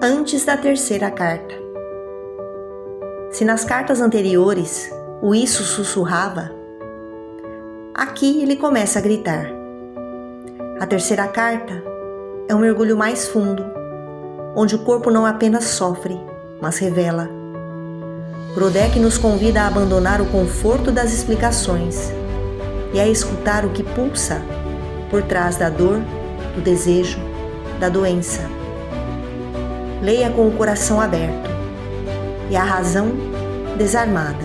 Antes da terceira carta. Se nas cartas anteriores o isso sussurrava, aqui ele começa a gritar. A terceira carta é um mergulho mais fundo, onde o corpo não apenas sofre, mas revela. Grodeck nos convida a abandonar o conforto das explicações e a escutar o que pulsa por trás da dor, do desejo, da doença. Leia com o coração aberto e a razão desarmada.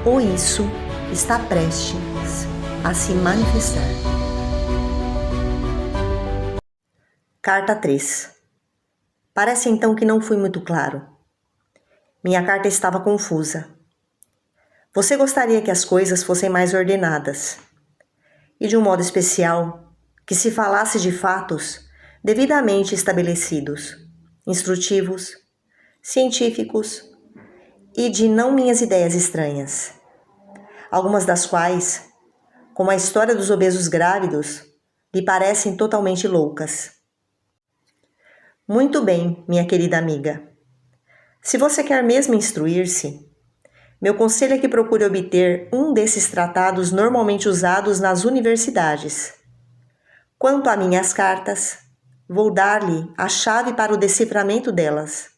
O isso está prestes a se manifestar. Carta 3. Parece então que não fui muito claro. Minha carta estava confusa. Você gostaria que as coisas fossem mais ordenadas. E de um modo especial, que se falasse de fatos devidamente estabelecidos, instrutivos, científicos e de não minhas ideias estranhas. Algumas das quais, como a história dos obesos grávidos, lhe parecem totalmente loucas. Muito bem, minha querida amiga. Se você quer mesmo instruir-se, meu conselho é que procure obter um desses tratados normalmente usados nas universidades. Quanto a minhas cartas, vou dar-lhe a chave para o deciframento delas.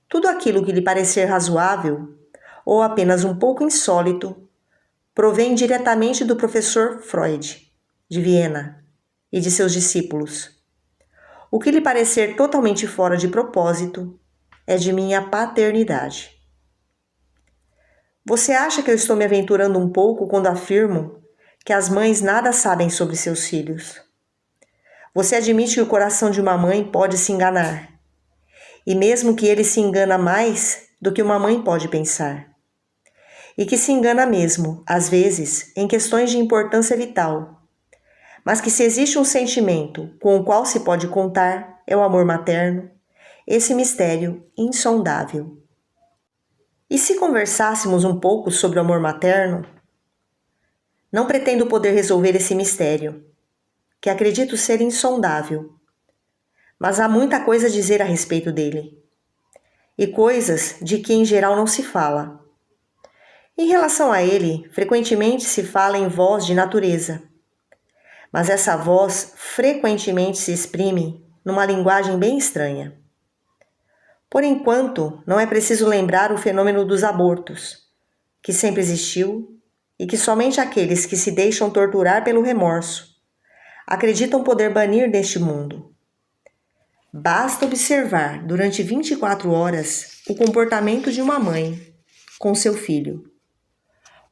Tudo aquilo que lhe parecer razoável, ou apenas um pouco insólito, provém diretamente do professor Freud, de Viena, e de seus discípulos. O que lhe parecer totalmente fora de propósito é de minha paternidade. Você acha que eu estou me aventurando um pouco quando afirmo que as mães nada sabem sobre seus filhos? Você admite que o coração de uma mãe pode se enganar, e mesmo que ele se engana mais do que uma mãe pode pensar, e que se engana mesmo, às vezes, em questões de importância vital, mas que se existe um sentimento com o qual se pode contar, é o amor materno, esse mistério insondável. E se conversássemos um pouco sobre o amor materno? Não pretendo poder resolver esse mistério, que acredito ser insondável, mas há muita coisa a dizer a respeito dele, e coisas de que em geral não se fala. Em relação a ele, frequentemente se fala em voz de natureza, mas essa voz frequentemente se exprime numa linguagem bem estranha. Por enquanto, não é preciso lembrar o fenômeno dos abortos, que sempre existiu e que somente aqueles que se deixam torturar pelo remorso acreditam poder banir deste mundo. Basta observar durante 24 horas o comportamento de uma mãe com seu filho.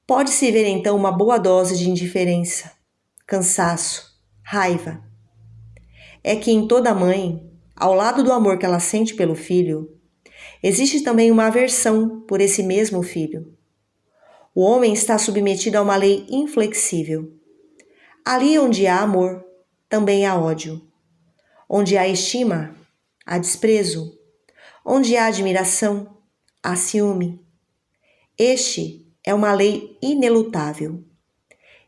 Pode-se ver então uma boa dose de indiferença, cansaço, raiva. É que em toda mãe, ao lado do amor que ela sente pelo filho, existe também uma aversão por esse mesmo filho. O homem está submetido a uma lei inflexível. Ali onde há amor, também há ódio. Onde há estima, há desprezo. Onde há admiração, há ciúme. Este é uma lei inelutável.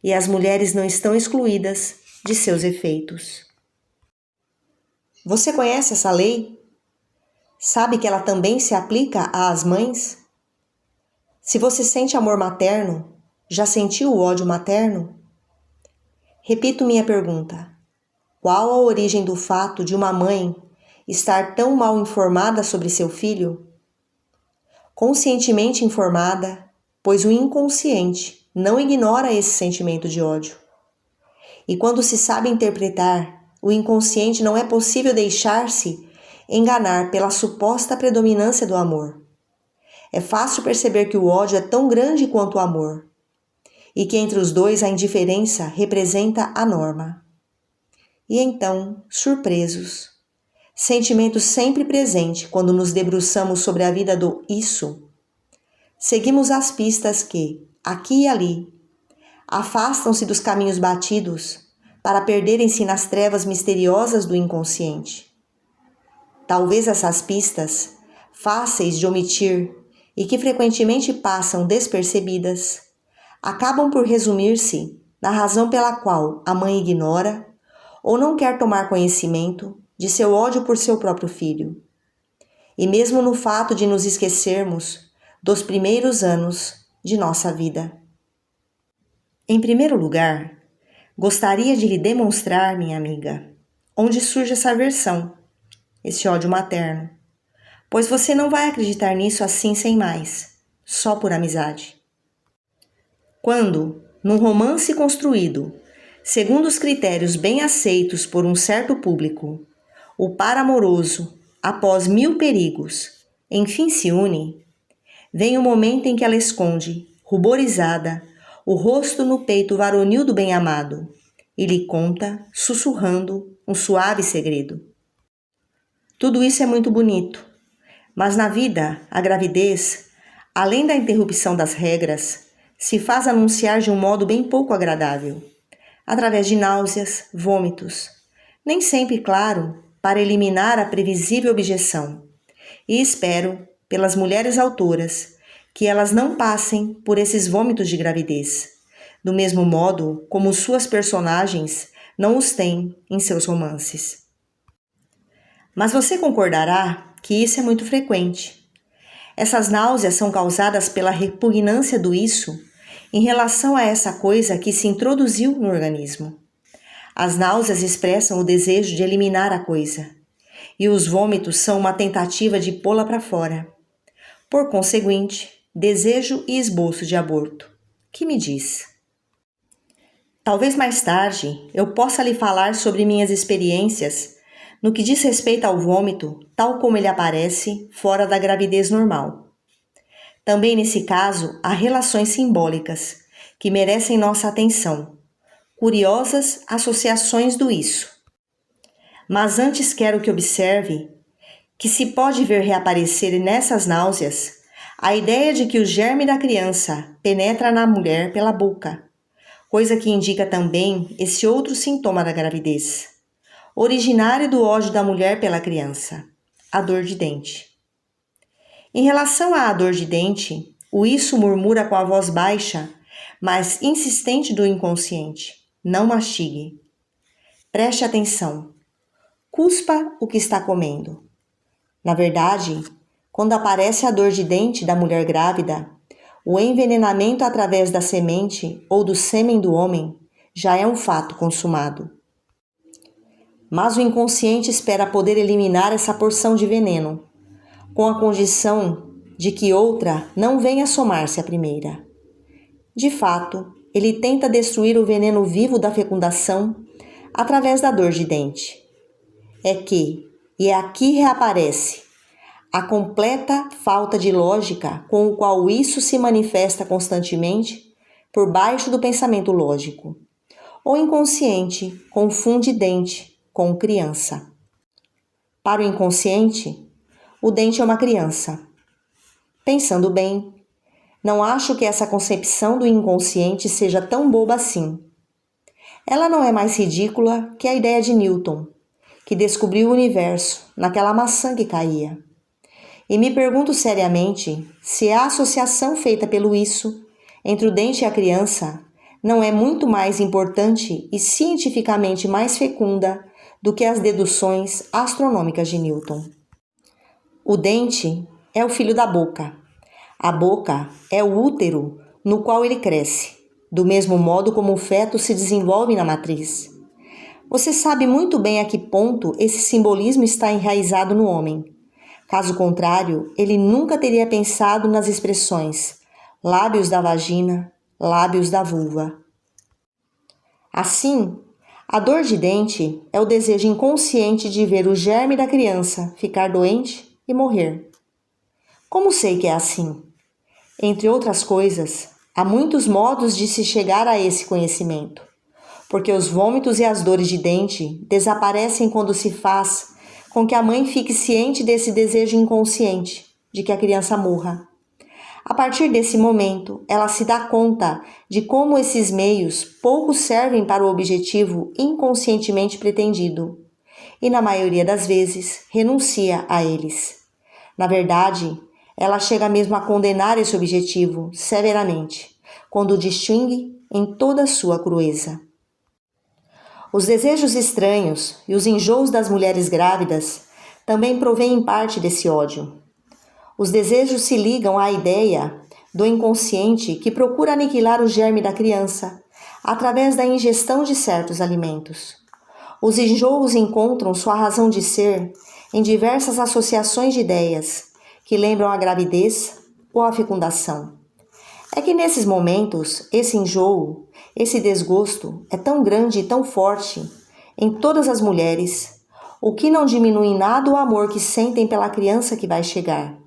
E as mulheres não estão excluídas de seus efeitos. Você conhece essa lei? Sabe que ela também se aplica às mães? Se você sente amor materno, já sentiu o ódio materno? Repito minha pergunta. Qual a origem do fato de uma mãe estar tão mal informada sobre seu filho? Conscientemente informada, pois o inconsciente não ignora esse sentimento de ódio. E quando se sabe interpretar, o inconsciente não é possível deixar-se enganar pela suposta predominância do amor. É fácil perceber que o ódio é tão grande quanto o amor, e que entre os dois a indiferença representa a norma. E então, surpresos, sentimento sempre presente quando nos debruçamos sobre a vida do isso, seguimos as pistas que, aqui e ali, afastam-se dos caminhos batidos para perderem-se nas trevas misteriosas do inconsciente. Talvez essas pistas, fáceis de omitir e que frequentemente passam despercebidas, acabam por resumir-se na razão pela qual a mãe ignora ou não quer tomar conhecimento de seu ódio por seu próprio filho. E mesmo no fato de nos esquecermos dos primeiros anos de nossa vida. Em primeiro lugar, gostaria de lhe demonstrar, minha amiga, onde surge essa aversão, esse ódio materno, pois você não vai acreditar nisso assim sem mais, só por amizade. Quando, num romance construído, segundo os critérios bem aceitos por um certo público, o par amoroso, após 1000 perigos, enfim se une, vem o momento em que ela esconde, ruborizada, o rosto no peito varonil do bem-amado e lhe conta, sussurrando, um suave segredo. Tudo isso é muito bonito, mas na vida, a gravidez, além da interrupção das regras, se faz anunciar de um modo bem pouco agradável, através de náuseas, vômitos, nem sempre, claro, para eliminar a previsível objeção. E espero, pelas mulheres autoras, que elas não passem por esses vômitos de gravidez, do mesmo modo como suas personagens não os têm em seus romances. Mas você concordará que isso é muito frequente. Essas náuseas são causadas pela repugnância do isso em relação a essa coisa que se introduziu no organismo. As náuseas expressam o desejo de eliminar a coisa, e os vômitos são uma tentativa de pô-la para fora. Por conseguinte, desejo e esboço de aborto. Que me diz? Talvez mais tarde eu possa lhe falar sobre minhas experiências no que diz respeito ao vômito, tal como ele aparece fora da gravidez normal. Também nesse caso há relações simbólicas que merecem nossa atenção, curiosas associações do isso. Mas antes quero que observe que se pode ver reaparecer nessas náuseas a ideia de que o germe da criança penetra na mulher pela boca, coisa que indica também esse outro sintoma da gravidez, originário do ódio da mulher pela criança, a dor de dente. Em relação à dor de dente, o isso murmura com a voz baixa, mas insistente do inconsciente. Não mastigue. Preste atenção. Cuspa o que está comendo. Na verdade, quando aparece a dor de dente da mulher grávida, o envenenamento através da semente ou do sêmen do homem já é um fato consumado. Mas o inconsciente espera poder eliminar essa porção de veneno, com a condição de que outra não venha somar-se à primeira. De fato, ele tenta destruir o veneno vivo da fecundação através da dor de dente. E aqui reaparece a completa falta de lógica com o qual isso se manifesta constantemente por baixo do pensamento lógico. O inconsciente confunde dente com criança. Para o inconsciente, o dente é uma criança. Pensando bem, não acho que essa concepção do inconsciente seja tão boba assim. Ela não é mais ridícula que a ideia de Newton, que descobriu o universo naquela maçã que caía. E me pergunto seriamente se a associação feita pelo isso entre o dente e a criança não é muito mais importante e cientificamente mais fecunda do que as deduções astronômicas de Newton. O dente é o filho da boca. A boca é o útero no qual ele cresce, do mesmo modo como o feto se desenvolve na matriz. Você sabe muito bem a que ponto esse simbolismo está enraizado no homem. Caso contrário, ele nunca teria pensado nas expressões lábios da vagina, lábios da vulva. Assim, a dor de dente é o desejo inconsciente de ver o germe da criança ficar doente e morrer. Como sei que é assim? Entre outras coisas, há muitos modos de se chegar a esse conhecimento, porque os vômitos e as dores de dente desaparecem quando se faz com que a mãe fique ciente desse desejo inconsciente de que a criança morra. A partir desse momento, ela se dá conta de como esses meios pouco servem para o objetivo inconscientemente pretendido, e na maioria das vezes renuncia a eles. Na verdade, ela chega mesmo a condenar esse objetivo severamente, quando o distingue em toda a sua crueza. Os desejos estranhos e os enjoos das mulheres grávidas também provêm em parte desse ódio. Os desejos se ligam à ideia do inconsciente que procura aniquilar o germe da criança através da ingestão de certos alimentos. Os enjoos encontram sua razão de ser em diversas associações de ideias que lembram a gravidez ou a fecundação. É que nesses momentos, esse enjoo, esse desgosto é tão grande e tão forte em todas as mulheres, o que não diminui em nada o amor que sentem pela criança que vai chegar,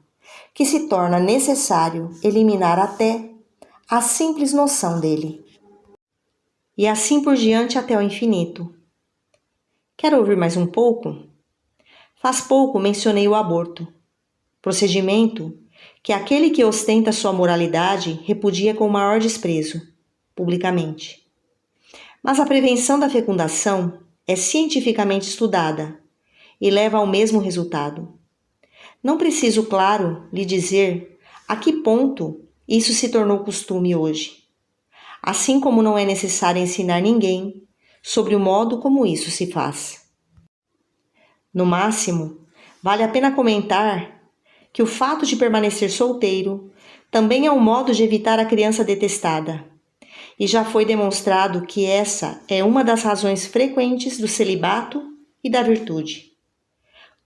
que se torna necessário eliminar até a simples noção dele. E assim por diante até o infinito. Quer ouvir mais um pouco? Faz pouco mencionei o aborto, procedimento que aquele que ostenta sua moralidade repudia com o maior desprezo, publicamente. Mas a prevenção da fecundação é cientificamente estudada e leva ao mesmo resultado. Não preciso, claro, lhe dizer a que ponto isso se tornou costume hoje, assim como não é necessário ensinar ninguém sobre o modo como isso se faz. No máximo, vale a pena comentar que o fato de permanecer solteiro também é um modo de evitar a criança detestada, e já foi demonstrado que essa é uma das razões frequentes do celibato e da virtude.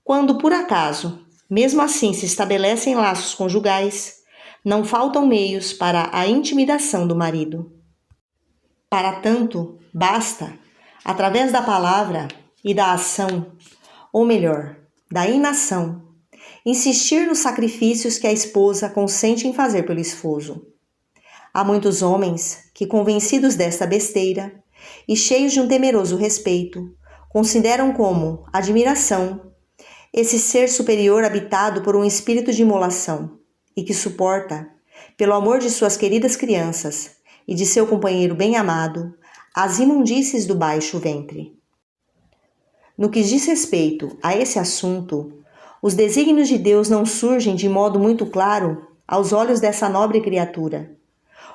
Quando, por acaso, mesmo assim se estabelecem laços conjugais, não faltam meios para a intimidação do marido. Para tanto, basta, através da palavra e da ação, ou melhor, da inação, insistir nos sacrifícios que a esposa consente em fazer pelo esposo. Há muitos homens que, convencidos desta besteira e cheios de um temeroso respeito, consideram como admiração esse ser superior habitado por um espírito de imolação e que suporta, pelo amor de suas queridas crianças e de seu companheiro bem-amado, as imundícies do baixo ventre. No que diz respeito a esse assunto, os desígnios de Deus não surgem de modo muito claro aos olhos dessa nobre criatura,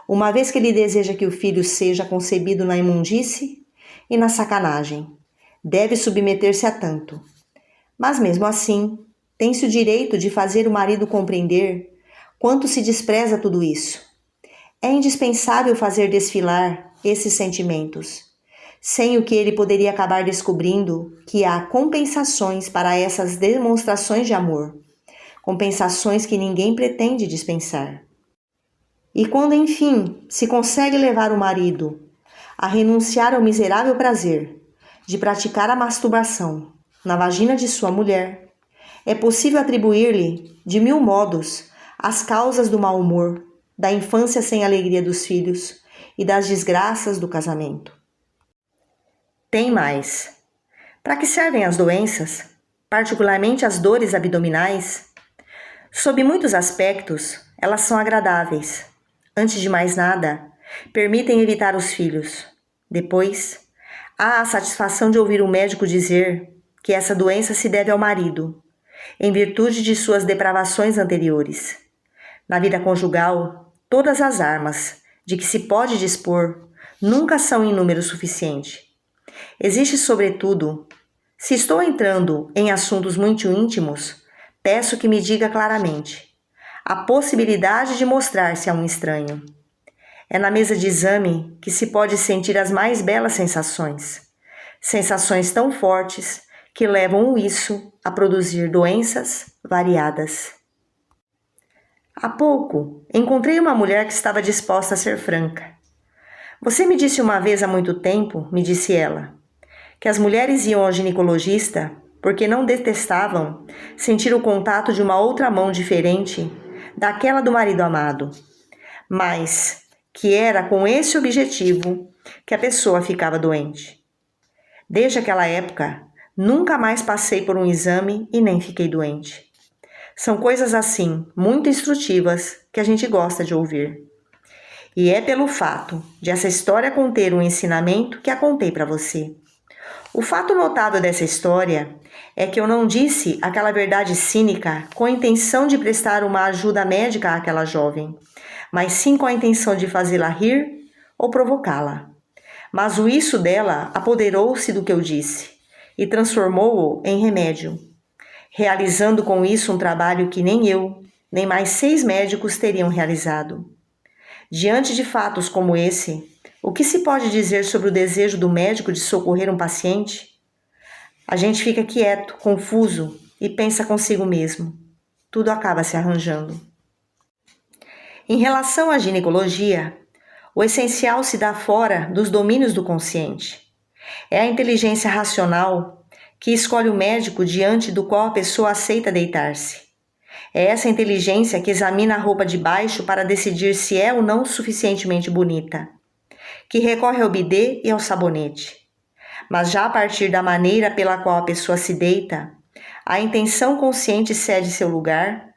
uma vez que ele deseja que o filho seja concebido na imundície e na sacanagem. Deve submeter-se a tanto. Mas mesmo assim, tem-se o direito de fazer o marido compreender quanto se despreza tudo isso. É indispensável fazer desfilar esses sentimentos, sem o que ele poderia acabar descobrindo que há compensações para essas demonstrações de amor, compensações que ninguém pretende dispensar. E quando, enfim, se consegue levar o marido a renunciar ao miserável prazer de praticar a masturbação na vagina de sua mulher, é possível atribuir-lhe, de 1000 modos, as causas do mau humor, da infância sem alegria dos filhos e das desgraças do casamento. Tem mais. Para que servem as doenças, particularmente as dores abdominais? Sob muitos aspectos, elas são agradáveis. Antes de mais nada, permitem evitar os filhos. Depois, há a satisfação de ouvir o médico dizer que essa doença se deve ao marido, em virtude de suas depravações anteriores. Na vida conjugal, todas as armas de que se pode dispor nunca são em número suficiente. Existe, sobretudo, se estou entrando em assuntos muito íntimos, peço que me diga claramente, a possibilidade de mostrar-se a um estranho. É na mesa de exame que se pode sentir as mais belas sensações, sensações tão fortes que levam isso a produzir doenças variadas. Há pouco, encontrei uma mulher que estava disposta a ser franca. Você me disse uma vez há muito tempo, me disse ela, que as mulheres iam ao ginecologista porque não detestavam sentir o contato de uma outra mão diferente daquela do marido amado, mas que era com esse objetivo que a pessoa ficava doente. Desde aquela época, nunca mais passei por um exame e nem fiquei doente. São coisas assim, muito instrutivas, que a gente gosta de ouvir. E é pelo fato de essa história conter um ensinamento que a contei para você. O fato notável dessa história é que eu não disse aquela verdade cínica com a intenção de prestar uma ajuda médica àquela jovem, mas sim com a intenção de fazê-la rir ou provocá-la. Mas o isso dela apoderou-se do que eu disse e transformou-o em remédio, realizando com isso um trabalho que nem eu, nem mais 6 médicos teriam realizado. Diante de fatos como esse, o que se pode dizer sobre o desejo do médico de socorrer um paciente? A gente fica quieto, confuso e pensa consigo mesmo. Tudo acaba se arranjando. Em relação à ginecologia, o essencial se dá fora dos domínios do consciente. É a inteligência racional que escolhe o médico diante do qual a pessoa aceita deitar-se. É essa inteligência que examina a roupa de baixo para decidir se é ou não suficientemente bonita, que recorre ao bidê e ao sabonete. Mas já a partir da maneira pela qual a pessoa se deita, a intenção consciente cede seu lugar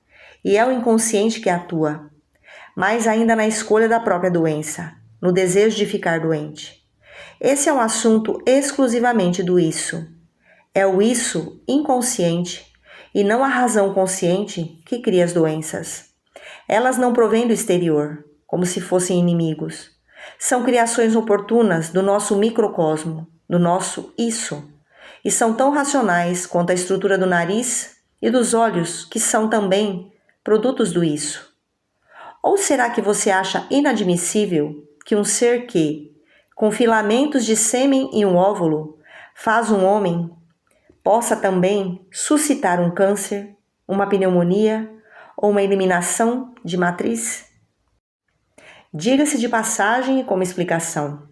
e é o inconsciente que atua, mais ainda na escolha da própria doença, no desejo de ficar doente. Esse é um assunto exclusivamente do isso. É o isso inconsciente e não a razão consciente que cria as doenças. Elas não provêm do exterior, como se fossem inimigos. São criações oportunas do nosso microcosmo, do nosso isso, e são tão racionais quanto a estrutura do nariz e dos olhos, que são também produtos do isso. Ou será que você acha inadmissível que um ser que, com filamentos de sêmen e um óvulo, faz um homem, possa também suscitar um câncer, uma pneumonia ou uma eliminação de matriz? Diga-se de passagem e como explicação.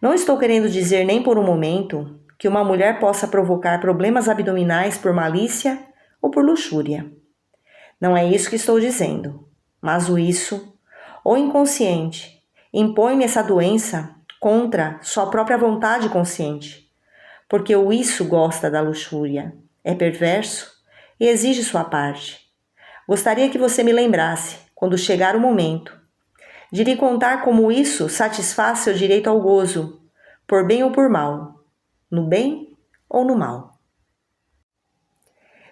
Não estou querendo dizer nem por um momento que uma mulher possa provocar problemas abdominais por malícia ou por luxúria. Não é isso que estou dizendo, mas o isso, ou inconsciente, impõe-me essa doença contra sua própria vontade consciente, porque o isso gosta da luxúria, é perverso e exige sua parte. Gostaria que você me lembrasse, quando chegar o momento, de lhe contar como isso satisfaz seu direito ao gozo, por bem ou por mal, no bem ou no mal.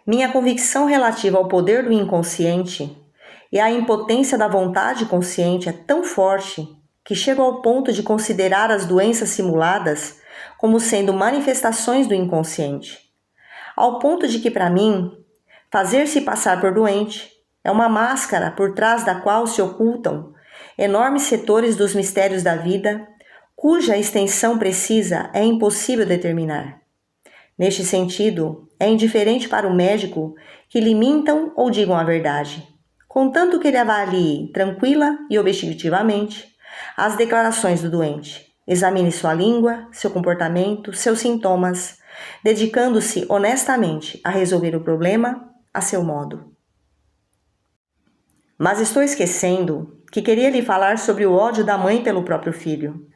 Minha convicção relativa ao poder do inconsciente e à impotência da vontade consciente é tão forte que chego ao ponto de considerar as doenças simuladas como sendo manifestações do inconsciente, ao ponto de que, para mim, fazer-se passar por doente é uma máscara por trás da qual se ocultam enormes setores dos mistérios da vida, cuja extensão precisa é impossível determinar. Neste sentido, é indiferente para o médico que lhe mintam ou digam a verdade, contanto que ele avalie tranquila e objetivamente as declarações do doente, examine sua língua, seu comportamento, seus sintomas, dedicando-se honestamente a resolver o problema a seu modo. Mas estou esquecendo que queria lhe falar sobre o ódio da mãe pelo próprio filho.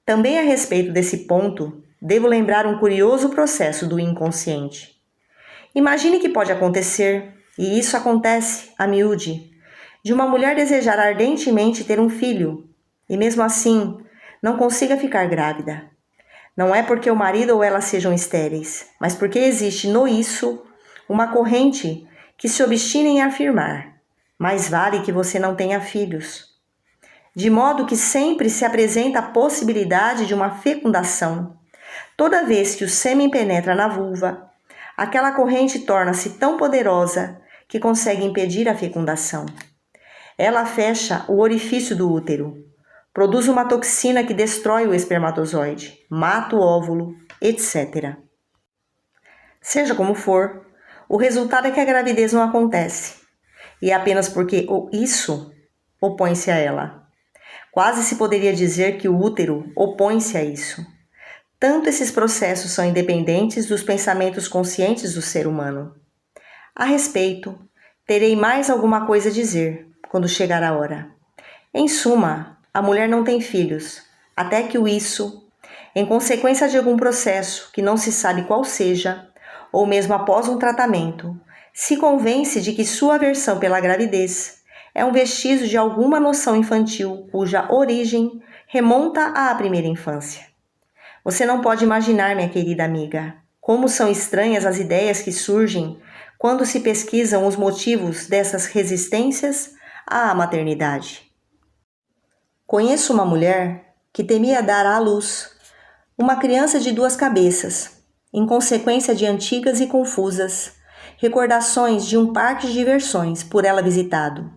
Também a respeito desse ponto, devo lembrar um curioso processo do inconsciente. Imagine que pode acontecer, e isso acontece, a miúde, de uma mulher desejar ardentemente ter um filho, e mesmo assim não consiga ficar grávida. Não é porque o marido ou ela sejam estéreis, mas porque existe no isso uma corrente que se obstina em afirmar: mais vale que você não tenha filhos. De modo que sempre se apresenta a possibilidade de uma fecundação. Toda vez que o sêmen penetra na vulva, aquela corrente torna-se tão poderosa que consegue impedir a fecundação. Ela fecha o orifício do útero, produz uma toxina que destrói o espermatozoide, mata o óvulo, etc. Seja como for, o resultado é que a gravidez não acontece, e é apenas porque o isso opõe-se a ela. Quase se poderia dizer que o útero opõe-se a isso. Tanto esses processos são independentes dos pensamentos conscientes do ser humano. A respeito, terei mais alguma coisa a dizer quando chegar a hora. Em suma, a mulher não tem filhos, até que o isso, em consequência de algum processo que não se sabe qual seja, ou mesmo após um tratamento, se convence de que sua aversão pela gravidez é um vestígio de alguma noção infantil cuja origem remonta à primeira infância. Você não pode imaginar, minha querida amiga, como são estranhas as ideias que surgem quando se pesquisam os motivos dessas resistências à maternidade. Conheço uma mulher que temia dar à luz uma criança de 2 cabeças, em consequência de antigas e confusas recordações de um parque de diversões por ela visitado,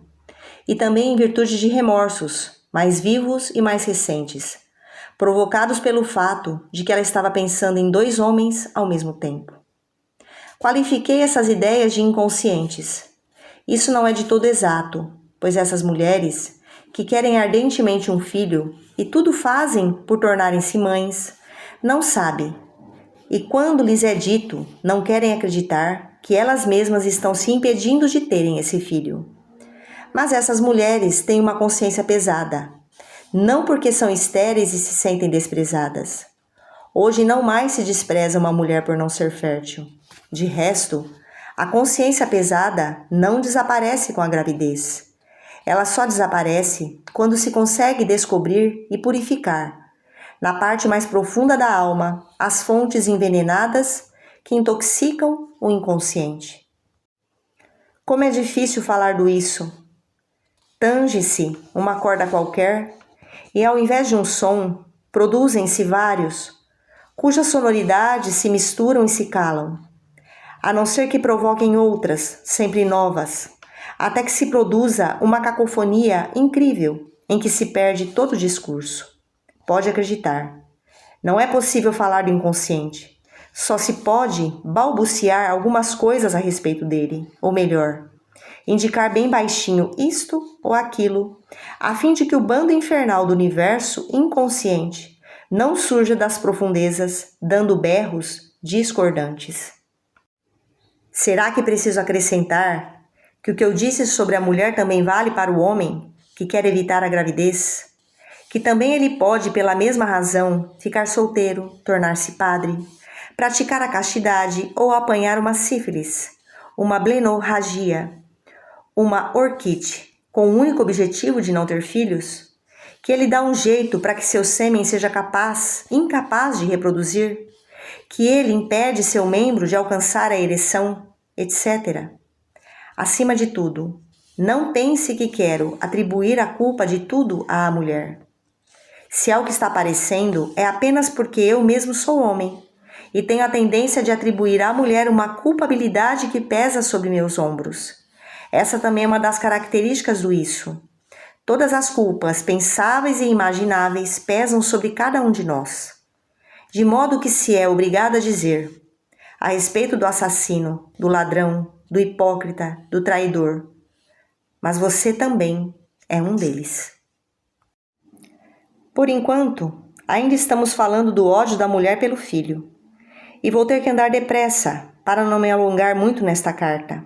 e também em virtude de remorsos, mais vivos e mais recentes, provocados pelo fato de que ela estava pensando em 2 homens ao mesmo tempo. Qualifiquei essas ideias de inconscientes. Isso não é de todo exato, pois essas mulheres, que querem ardentemente um filho e tudo fazem por tornarem-se mães, não sabem, e quando lhes é dito, não querem acreditar que elas mesmas estão se impedindo de terem esse filho. Mas essas mulheres têm uma consciência pesada, não porque são estéreis e se sentem desprezadas. Hoje não mais se despreza uma mulher por não ser fértil. De resto, a consciência pesada não desaparece com a gravidez. Ela só desaparece quando se consegue descobrir e purificar, na parte mais profunda da alma, as fontes envenenadas que intoxicam o inconsciente. Como é difícil falar do isso. Tange-se uma corda qualquer e, ao invés de um som, produzem-se vários, cujas sonoridades se misturam e se calam, a não ser que provoquem outras, sempre novas, até que se produza uma cacofonia incrível em que se perde todo o discurso. Pode acreditar. Não é possível falar do inconsciente. Só se pode balbuciar algumas coisas a respeito dele, ou melhor, indicar bem baixinho isto ou aquilo, a fim de que o bando infernal do universo inconsciente não surja das profundezas, dando berros discordantes. Será que preciso acrescentar que o que eu disse sobre a mulher também vale para o homem que quer evitar a gravidez? Que também ele pode, pela mesma razão, ficar solteiro, tornar-se padre, praticar a castidade ou apanhar uma sífilis, uma blenorragia, uma orquite, com o único objetivo de não ter filhos? Que ele dá um jeito para que seu sêmen seja incapaz de reproduzir? Que ele impede seu membro de alcançar a ereção, etc. Acima de tudo, não pense que quero atribuir a culpa de tudo à mulher. Se é o que está parecendo, é apenas porque eu mesmo sou homem e tenho a tendência de atribuir à mulher uma culpabilidade que pesa sobre meus ombros. Essa também é uma das características do isso. Todas as culpas pensáveis e imagináveis pesam sobre cada um de nós. De modo que se é obrigado a dizer, a respeito do assassino, do ladrão, do hipócrita, do traidor, mas você também é um deles. Por enquanto, ainda estamos falando do ódio da mulher pelo filho, e vou ter que andar depressa para não me alongar muito nesta carta.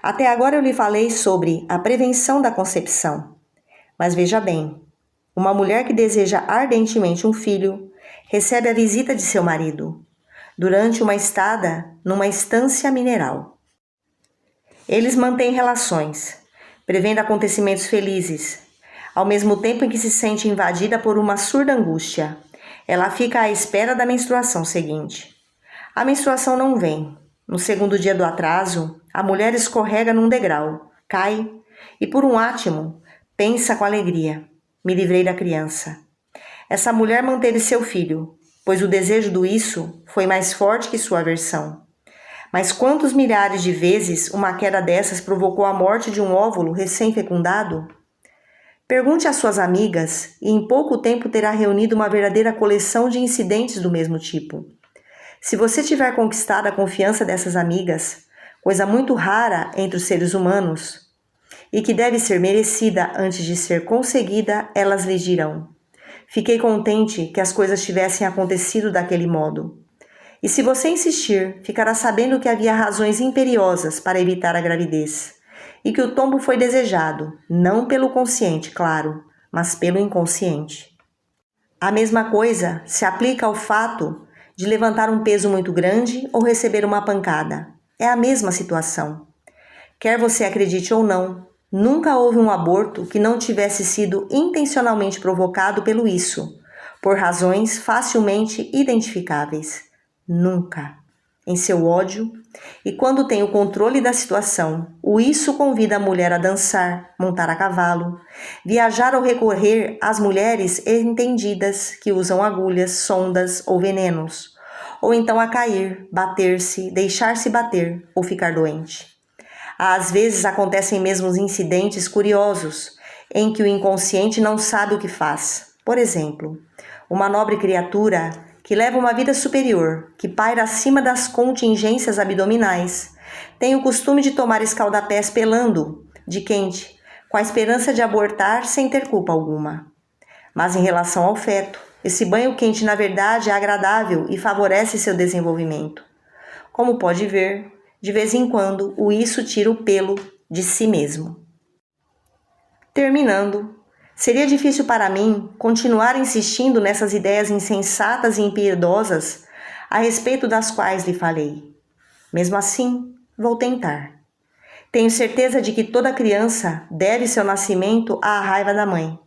Até agora eu lhe falei sobre a prevenção da concepção, mas veja bem, uma mulher que deseja ardentemente um filho recebe a visita de seu marido durante uma estada numa estância mineral. Eles mantêm relações, prevendo acontecimentos felizes, ao mesmo tempo em que se sente invadida por uma surda angústia. Ela fica à espera da menstruação seguinte. A menstruação não vem. No segundo dia do atraso, a mulher escorrega num degrau, cai e por um átimo pensa com alegria: me livrei da criança. Essa mulher manteve seu filho, pois o desejo do isso foi mais forte que sua aversão. Mas quantos milhares de vezes uma queda dessas provocou a morte de um óvulo recém-fecundado? Pergunte às suas amigas e em pouco tempo terá reunido uma verdadeira coleção de incidentes do mesmo tipo. Se você tiver conquistado a confiança dessas amigas, coisa muito rara entre os seres humanos, e que deve ser merecida antes de ser conseguida, elas lhe dirão: fiquei contente que as coisas tivessem acontecido daquele modo. E se você insistir, ficará sabendo que havia razões imperiosas para evitar a gravidez, e que o tombo foi desejado, não pelo consciente, claro, mas pelo inconsciente. A mesma coisa se aplica ao fato de levantar um peso muito grande ou receber uma pancada. É a mesma situação. Quer você acredite ou não, nunca houve um aborto que não tivesse sido intencionalmente provocado pelo isso, por razões facilmente identificáveis. Nunca. em seu ódio, e quando tem o controle da situação, o isso convida a mulher a dançar, montar a cavalo, viajar ou recorrer às mulheres entendidas que usam agulhas, sondas ou venenos, ou então a cair, bater-se, deixar-se bater ou ficar doente. Às vezes acontecem mesmo incidentes curiosos, em que o inconsciente não sabe o que faz. Por exemplo, uma nobre criatura que leva uma vida superior, que paira acima das contingências abdominais, tem o costume de tomar escaldapés pelando, de quente, com a esperança de abortar sem ter culpa alguma. Mas em relação ao feto, esse banho quente na verdade é agradável e favorece seu desenvolvimento. Como pode ver, de vez em quando o isso tira o pelo de si mesmo. Terminando, seria difícil para mim continuar insistindo nessas ideias insensatas e impiedosas a respeito das quais lhe falei. Mesmo assim, vou tentar. Tenho certeza de que toda criança deve seu nascimento à raiva da mãe.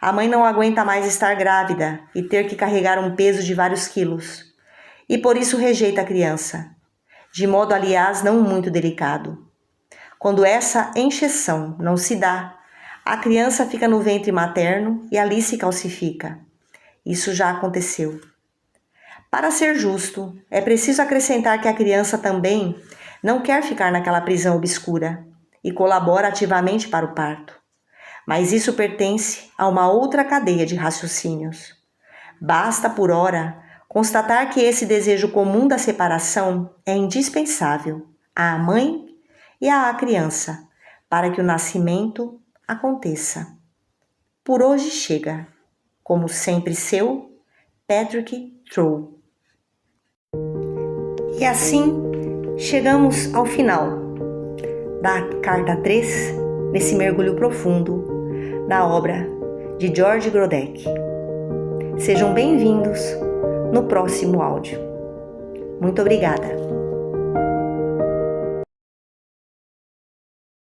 A mãe não aguenta mais estar grávida e ter que carregar um peso de vários quilos, e por isso rejeita a criança, de modo aliás não muito delicado. Quando essa encheção não se dá, a criança fica no ventre materno e ali se calcifica. Isso já aconteceu. Para ser justo, é preciso acrescentar que a criança também não quer ficar naquela prisão obscura e colabora ativamente para o parto. Mas isso pertence a uma outra cadeia de raciocínios. Basta, por ora, constatar que esse desejo comum da separação é indispensável à mãe e à criança para que o nascimento aconteça. Por hoje chega. Como sempre seu, Patrick Troll. E assim chegamos ao final da carta 3, nesse mergulho profundo na obra de George Grodeck. Sejam bem-vindos no próximo áudio. Muito obrigada.